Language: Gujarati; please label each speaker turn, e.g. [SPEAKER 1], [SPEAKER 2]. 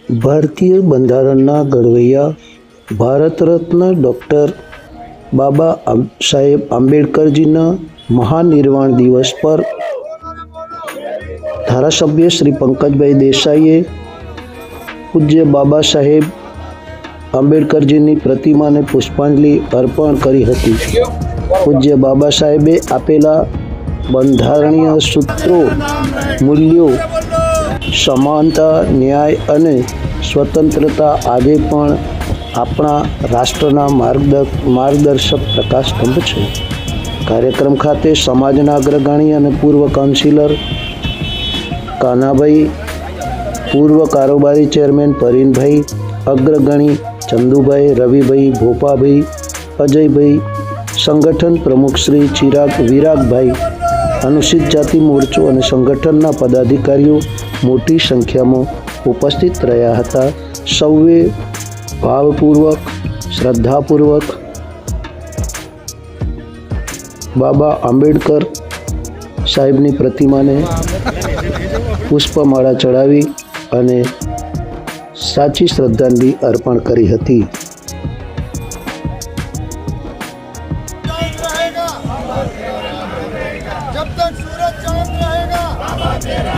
[SPEAKER 1] ભારતીય બંધારણના ઘડવૈયા ભારત રત્ન ડૉક્ટર બાબા સાહેબ આંબેડકરજીના મહાનિર્વાણ દિવસ પર ધારાસભ્ય શ્રી પંકજભાઈ દેસાઈએ પૂજ્ય બાબા સાહેબ આંબેડકરજીની પ્રતિમાને પુષ્પાંજલિ અર્પણ કરી હતી. પૂજ્ય બાબા સાહેબે આપેલા બંધારણીય સૂત્રો, મૂલ્યો, સમાનતા, ન્યાય અને સ્વતંત્રતા આજે પણ આપણા રાષ્ટ્રના માર્ગદર્શક પ્રકાશસ્તંભ છે. કાર્યક્રમ ખાતે સમાજના અગ્રગણી અને પૂર્વ કાઉન્સિલર કાનાભાઈ, પૂર્વ કારોબારી ચેરમેન પરીનભાઈ, અગ્રગણી ચંદુભાઈ, રવિભાઈ, ભોપાભાઈ, અજયભાઈ, સંગઠન પ્રમુખ શ્રી વિરાગભાઈ, અનુસૂચિત જાતિ મોરચો અને સંગઠનના પદાધિકારીઓ મોટી સંખ્યામાં ઉપસ્થિત રહ્યા હતા. સૌએ ભાવપૂર્વક, શ્રદ્ધાપૂર્વક બાબા આંબેડકર સાહેબની પ્રતિમાને પુષ્પમાળા ચડાવી અને સાચી શ્રદ્ધાંજલિ અર્પણ કરી હતી.
[SPEAKER 2] जब तक सूरज चांद रहेगा